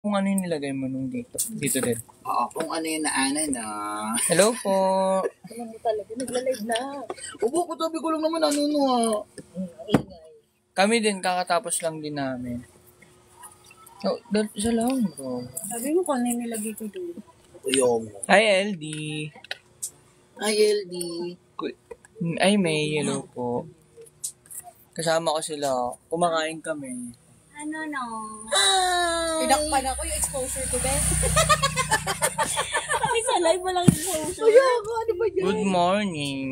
kung ano yung nilagay mo nung dito. Dito din. Oo, kung ano yung naanan na. Hello po. Alam mo talaga, nagla-live na. Upo, katabi ko lang naman ano no Ingay. Kami din, kakatapos lang din namin. Oh, isa lang bro. Sabi mo kung ano yung nilagay ko doon. Uyong. Hi LD. Ay, LD. Ay May, hello po. Kasama ko sila. Kumakain kami. Ano no? Hi! Pinakpan ako yung exposure ko, Ben. Kasi sa live mo lang exposure. Kaya ako, ano ba yan? Good morning.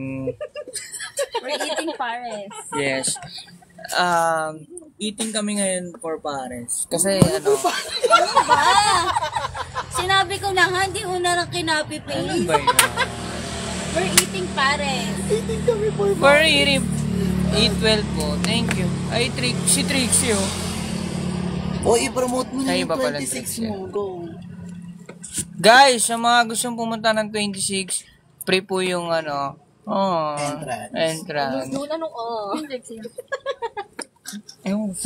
We're eating pares. Yes. Eating kami ngayon for pares. Kasi ano Ano ba? Sinabi ko na nga, hindi una lang kinapipaste. ba yun? We're eating pares. Eating kami for For eating 812 po. Thank you. Ay, si Trixie oh. O, i-promote mo na Ay, yung iba pala 26 tricks mo. Go. Guys, sa mga gustong pumunta ng 26, free po yung ano. Oh, entrance. Doon anong Ewan.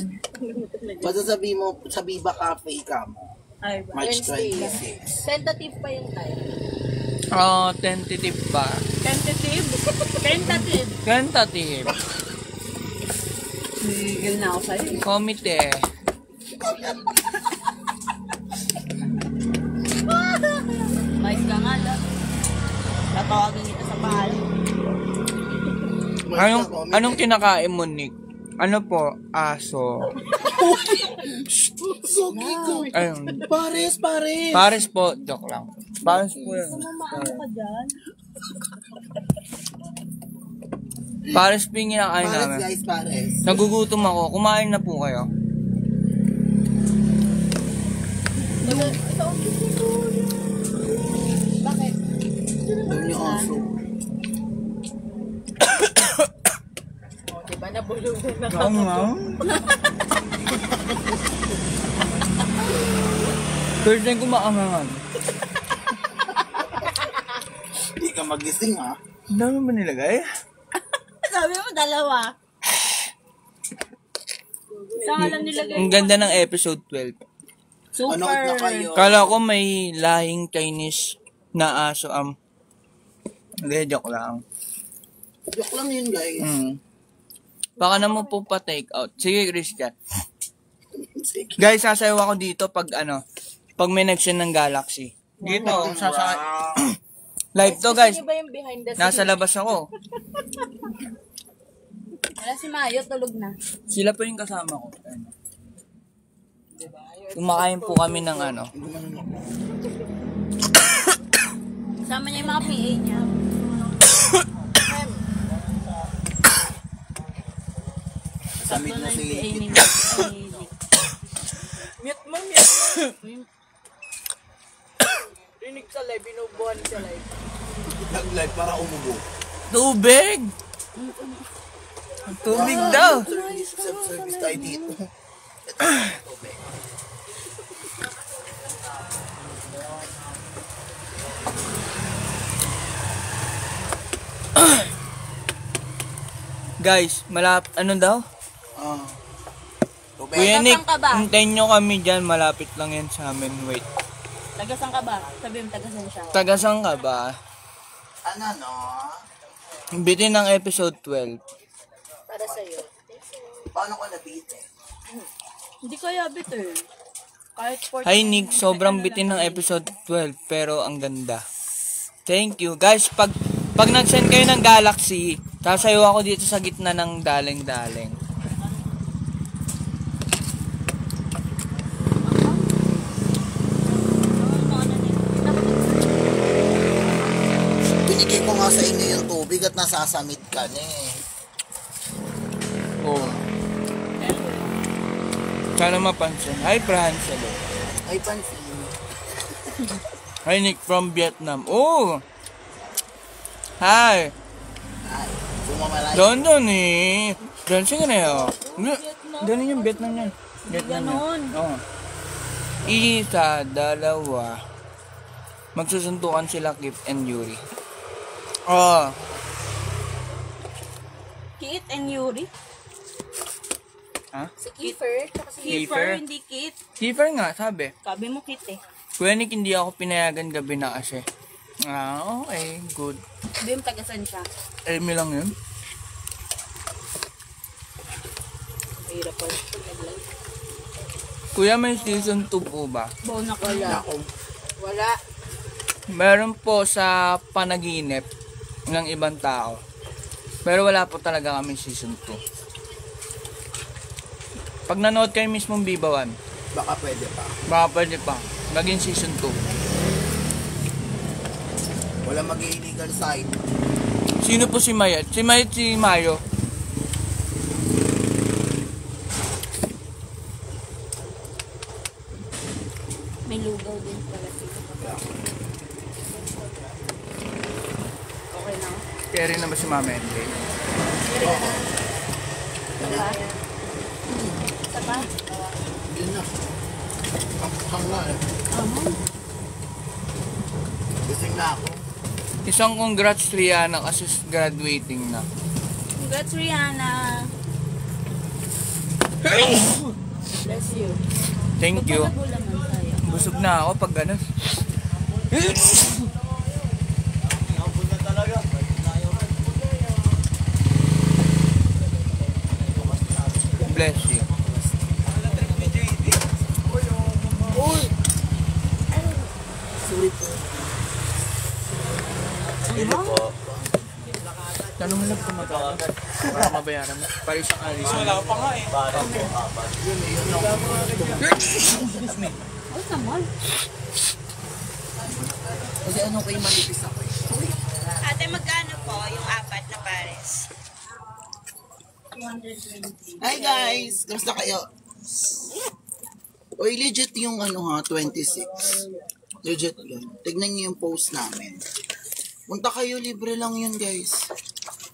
Basta sabi mo, sa Viva Cafe ka mo. Ay, March Wednesday. 26. Tentative pa yung time. Oh, tentative ba? Tentative? Tentative. Tentative. Sigil na ako sa'yo. Komite. Mike ka nga lang. Tatawagin kita sa bahay. Anong kinakain mo, Nick? Ano po? Aso. Sogi ko. Ayun. Pares. Pares po. Joke lang. Pares po yun. Maano ka dyan? Pares po yung kinakain Pares namin. guys, pares. Nagugutom ako. Kumain na po kayo. Bakit? Doon yung aso. O, diba nabulugan na Ang nga. First time ko maangangan. Hindi ka magising ha. Ang dami ba nilagay? Sabi mo, dalawa. Saan lang nilagay? Ang ganda ng episode 12. Super. Panood na kayo. Kala ko may lahing Chinese na aso Hindi, joke lang. Joke lang yun guys. Baka naman po pa take out. Sige, Chris ka. Sige. Guys, sasayaw ako dito pag pag may nag-send ng Galaxy. Dito, live to guys. Sino ba yung behind the scenes? Nasa labas ako. Wala si Mayo, tulog na. Sila po yung kasama ko. Kumakain po kami ng Kasama niya yung mga PA niya. Samid na si PA ni Nick. Mute mo, mute mo. Rinig sa live, binubuhan sa live. Nag-live para umubo. Tubig! Tubig daw! Self-service tayo dito. Guys, ano daw? Ah. Tubig. Kuya Nick, Taga-saan ka ba? hintayin nyo kami dyan. Malapit lang yan sa amin. Wait. Tagasan ka ba? Sabi mo, tagasan siya. Tagasang ka ba? Ano no? Bitin ng episode 12. Para sa'yo. Paano ko nabite? Hindi kaya bitter. Kahit 40. Hi Nick, sobrang bitin ng episode 12 pero ang ganda. Thank you. Guys, pag nag-send kayo ng Galaxy, sasayo ako dito sa gitna ng daling-daling. Binigay ko nga sa inyo yung tubig at nasasamid ka na eh. Oh. Sana mapansin. Hi Francelo. Ay, pansin. Hi Nick from Vietnam. Oh! Hi! Ay, sumamalay. Doon eh. Dancing na yun. Doon yung Vietnam yan. Vietnam Ganon. yan. Oo. Isa, dalawa. Magsusuntukan sila Kip and Yuri. Oh. Kit and Yuri. Ha? Si Kiefer. Si Kiefer? hindi Kit. Kiefer nga, sabi. Sabi mo Kit eh. Kuya Nick, hindi ako pinayagan gabi na kasi. Okay, good. Bim, tagasan siya. Elmi lang yun. Hirap po. Kuya, may season 2 po ba? Bona ko wala. Wala. Meron po sa panaginip ng ibang tao. Pero wala po talaga kami season 2. Pag nanood kayo mismong Bibawan, Baka pwede pa. baka pwede pa. Naging season 2. Wala mag-illegal site. Sino po si Mayat? Si Mayat, si Mayo. May lugaw din pala sila. Okay na. Kaya rin naman si Mama Henry. Diba? Isa pa? Yun na. Hanga eh. Gising na ako. Isang congrats Rihanna kasi graduating na. Congrats, Rihanna. Bless you. Thank you. Pagpapagulaman tayo. Busog na ako pag ganun. Bless you. Sorry po. Sino po? Tanong mo lang kung magkano para mabayaran mo. Para isang alis. Wala pa nga eh. Oh, naman. Kasi ano kayo manipis ako eh. Ate, magkano po yung 4 na pares? Hi guys! Kamusta kayo? Oy, legit yung ano ha, 26. Legit yun. Tignan niyo yung post namin. Punta kayo, libre lang yun guys.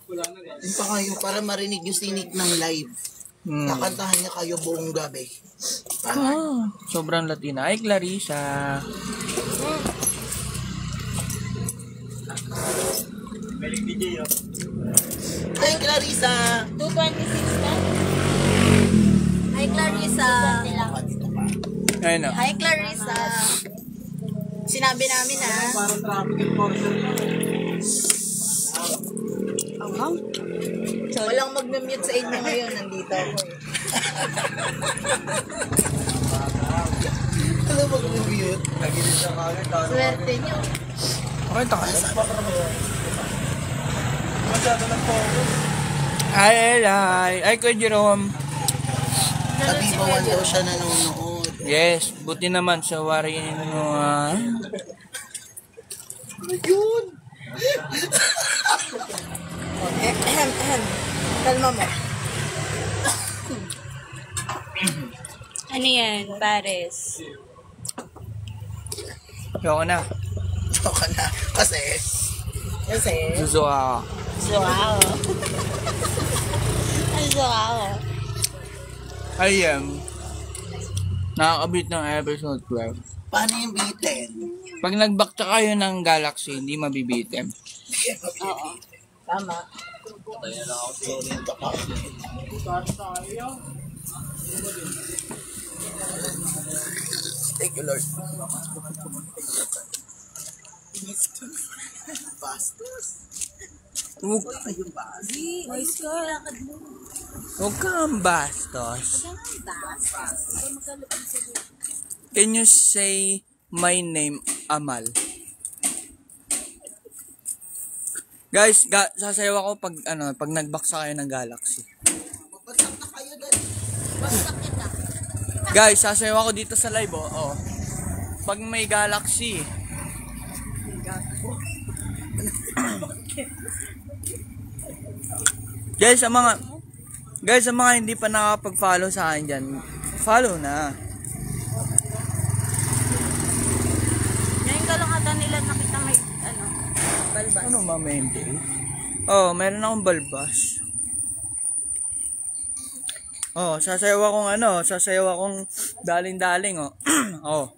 Punta kayo para marinig yung sinig ng live. Nakantahan niya kayo buong gabi. Sobrang Latina. Ay, Clarissa. Hi Clarissa! 226 na? Hi, Clarissa. Dito ka. Ayun na. Hi, Clarissa. Sinabi namin na. Walang mag-mute sa inyo ngayon. Nandito ako eh. Ano mag-mute? Swerte nyo. Okay, taka. Ay, Eli. Ay, Kuya Jerome. Sabi bawan daw siya nanonood. Yes, buti naman sa warin mo. Yun! Kalma mo. Ano yan, pares? Yoko na. Joke na. Kasi, Susuka. Wow. Ano wow? Nakakabit ng episode 12. paano yung bitin? Pag nagbakta kayo ng Galaxy, hindi mabibitin. Oo. Tama. Thank you, Lord. Bastos. Huwag Ayun ba? Ayos ka, lakad mo. huwag kang bastos. Can you say my name, Amal? Guys, sasayaw ako pag pag nagbaksa kayo ng Galaxy. Bagsak na kayo dali. Guys, sasayaw ako dito sa live, oh. Pag may Galaxy. Guys, sa mga hindi pa nakapag-follow sa akin dyan, follow na. Ngayon ka lang ata nila nakita may, balbas. Ano mamende? Oh, meron akong balbas. Oh, sasayaw akong daling-daling, oh. Oh.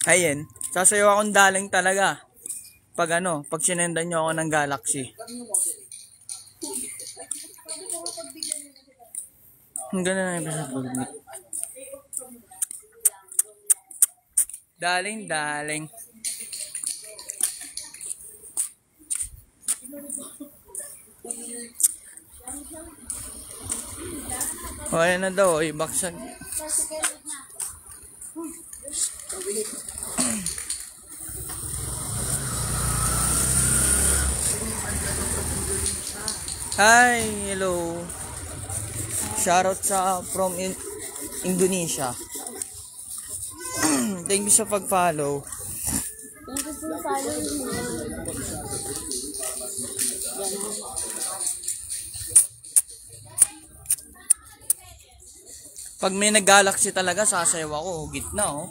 Ayan, sasayaw akong daling talaga. Pag sinendan nyo ako ng Galaxy. Ang ganda ng episode 12. Daling. O, ayan na daw. Ibaksag. Hi, hello. Shoutout from Indonesia. Thank you sa pag-follow. Thank you for following me. Pag may nag-galaxy talaga, sasayaw ako. Gitna, oh.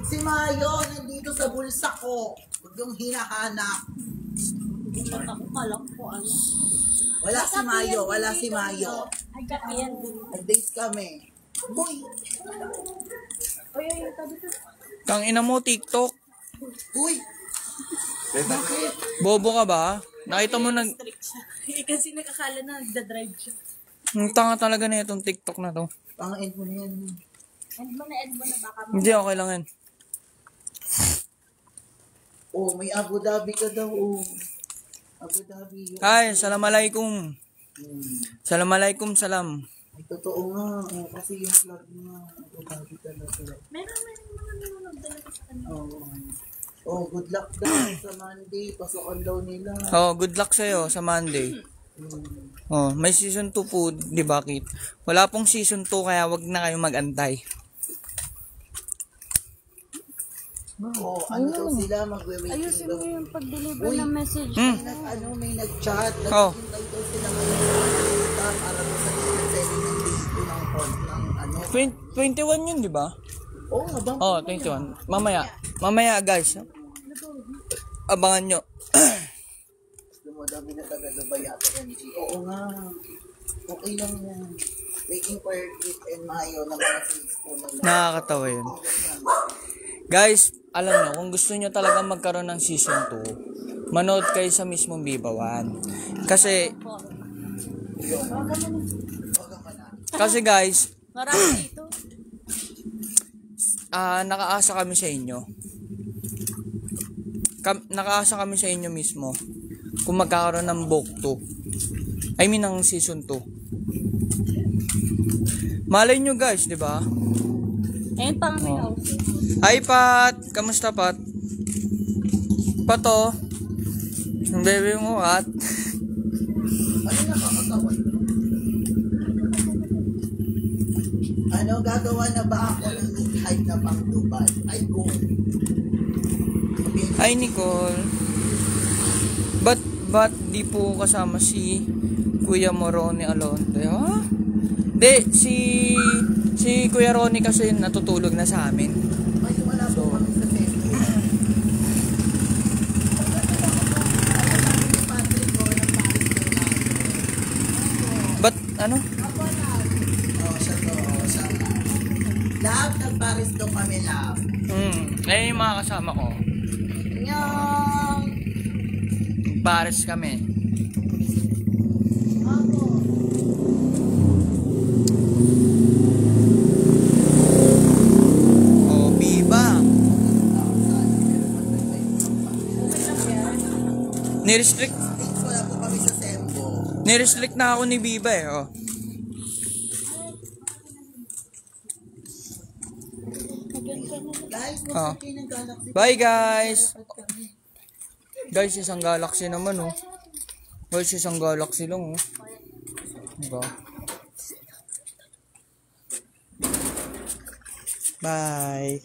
Si Mayo, nandito sa bulsa ko. Huwag yung hinahanap. Ako kalak po ano. Wala si Mayo. Ay, kakayan din. Nag-date kami. Boy! Kang ina mo, TikTok. Uy! Bakit? Bobo ka ba? Nakita mo nag... Kasi nakakala na nagda-drive siya. Ang tanga talaga na itong TikTok na to. Pang-end mo na yan. End mo na baka mo. Hindi, okay lang yan. Oh, may Abu Dhabi ka daw. Oh. Abu Dhabi. Hi, assalamualaikum. Assalamualaikum, salam. Ay, totoo nga. Oh, kasi yung vlog niya. Abu Dhabi talaga. Meron mga nanonood talaga sa kanila. Oh, good luck daw sa Monday. Pasokan daw nila. Oh, good luck sa'yo sa Monday. Oh, may season 2 po, di ba, Kit? Wala pong season 2, kaya wag na kayo mag-antay. Oh, ano daw sila, magwe-waiting Ayusin daw. mo yung pag-deliver Uy. ng message. May nag-chat. Oh. Naghihintay daw sila ngayon para sa selling ng dito ng ano. 21 yun, di ba? Oh, habang. Oh, 21. Mamaya, guys. Abangan nyo. Dumadami na taga-Dubai yata MG. Oo nga. Okay lang yan. Waiting for Kit and Mayo na mga sales po nila. Nakakatawa yun. Guys, alam nyo, kung gusto nyo talaga magkaroon ng season 2, manood kayo sa mismong Bibawan. Kasi guys, Marami ito. nakaasa kami sa inyo. Nakaasa kami sa inyo mismo kung magkakaroon ng book 2. I mean, ng season 2. Malay nyo guys, di ba? Ayun pa kami house. Hi Pat! Kamusta Pat? Pato? Ang baby mo Pat? Ano nakakatawan? Ano, gagawa na ba ako ng meet-hype na pang Dubai? Ay, go. Hi Nicole. Ba't di po kasama si Kuya Moroni Alonte? Ha? Di, si Kuya Ronnie kasi natutulog na sa amin. Ay, wala po kami sa safety. Ba't ano? Oh, siya to. Love, nag-Paris daw kami, love. Eh yung mga kasama ko. Nyong! Pares kami. Oh, Biba. Nirestrict Wala po kami sa Sembo. Nirestrict na ako ni Biba eh. Oh. Guys, Ah. magkakay ng Galaxy. Bye guys. Guys, isang galaxy naman oh. Guys, isang galaxy lang oh. Diba? Bye.